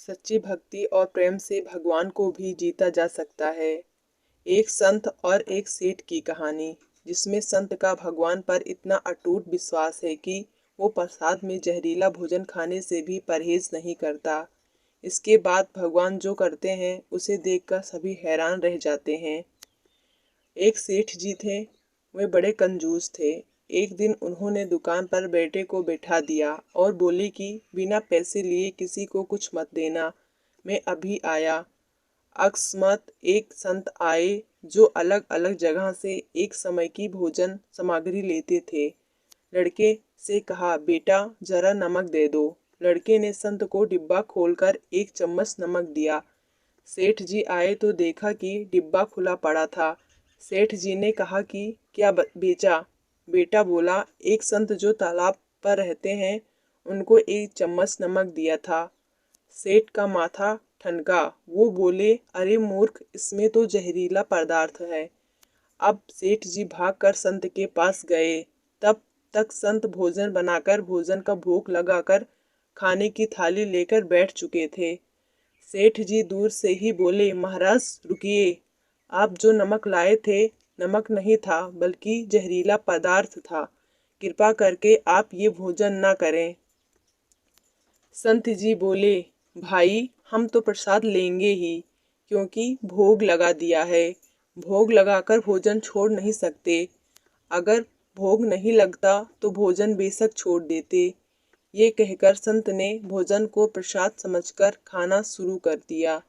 सच्ची भक्ति और प्रेम से भगवान को भी जीता जा सकता है। एक संत और एक सेठ की कहानी, जिसमें संत का भगवान पर इतना अटूट विश्वास है कि वो प्रसाद में जहरीला भोजन खाने से भी परहेज नहीं करता। इसके बाद भगवान जो करते हैं उसे देखकर सभी हैरान रह जाते हैं। एक सेठ जी थे, वे बड़े कंजूस थे। एक दिन उन्होंने दुकान पर बेटे को बैठा दिया और बोले कि बिना पैसे लिए किसी को कुछ मत देना, मैं अभी आया। अकस्मात एक संत आए जो अलग अलग जगह से एक समय की भोजन सामग्री लेते थे। लड़के से कहा, बेटा जरा नमक दे दो। लड़के ने संत को डिब्बा खोलकर एक चम्मच नमक दिया। सेठ जी आए तो देखा कि डिब्बा खुला पड़ा था। सेठ जी ने कहा कि क्या बेचा? बेटा बोला, एक संत जो तालाब पर रहते हैं उनको एक चम्मच नमक दिया था। सेठ का माथा ठनका। वो बोले, अरे मूर्ख, इसमें तो जहरीला पदार्थ है। अब सेठ जी भागकर संत के पास गए। तब तक संत भोजन बनाकर भोजन का भोग लगाकर खाने की थाली लेकर बैठ चुके थे। सेठ जी दूर से ही बोले, महाराज रुकिए, आप जो नमक लाए थे नमक नहीं था बल्कि जहरीला पदार्थ था। कृपा करके आप ये भोजन ना करें। संत जी बोले, भाई हम तो प्रसाद लेंगे ही, क्योंकि भोग लगा दिया है। भोग लगाकर भोजन छोड़ नहीं सकते। अगर भोग नहीं लगता तो भोजन बेशक छोड़ देते। ये कहकर संत ने भोजन को प्रसाद समझकर खाना शुरू कर दिया।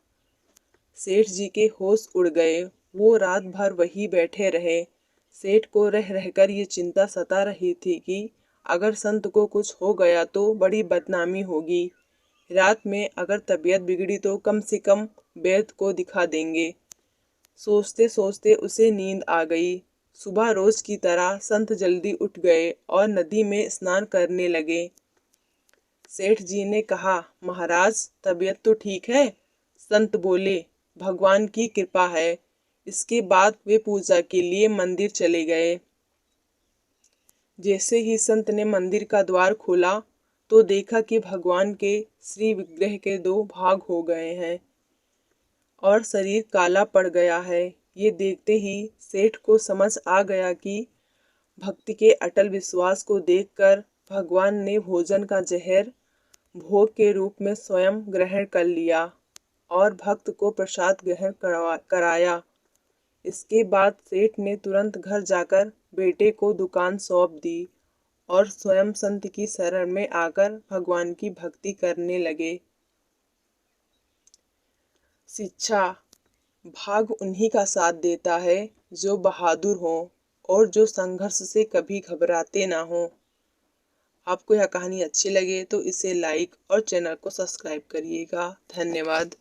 सेठ जी के होश उड़ गए। वो रात भर वहीं बैठे रहे। सेठ को रह रहकर ये चिंता सता रही थी कि अगर संत को कुछ हो गया तो बड़ी बदनामी होगी। रात में अगर तबीयत बिगड़ी तो कम से कम वैद्य को दिखा देंगे। सोचते सोचते उसे नींद आ गई। सुबह रोज की तरह संत जल्दी उठ गए और नदी में स्नान करने लगे। सेठ जी ने कहा, महाराज तबीयत तो ठीक है? संत बोले, भगवान की कृपा है। इसके बाद वे पूजा के लिए मंदिर चले गए। जैसे ही संत ने मंदिर का द्वार खोला तो देखा कि भगवान के श्री विग्रह के दो भाग हो गए हैं और शरीर काला पड़ गया है। ये देखते ही सेठ को समझ आ गया कि भक्ति के अटल विश्वास को देखकर भगवान ने भोजन का जहर भोग के रूप में स्वयं ग्रहण कर लिया और भक्त को प्रसाद ग्रहण कराया। इसके बाद सेठ ने तुरंत घर जाकर बेटे को दुकान सौंप दी और स्वयं संत की शरण में आकर भगवान की भक्ति करने लगे। शिक्षा: भाग उन्हीं का साथ देता है जो बहादुर हों और जो संघर्ष से कभी घबराते ना हों। आपको यह कहानी अच्छी लगे तो इसे लाइक और चैनल को सब्सक्राइब करिएगा। धन्यवाद।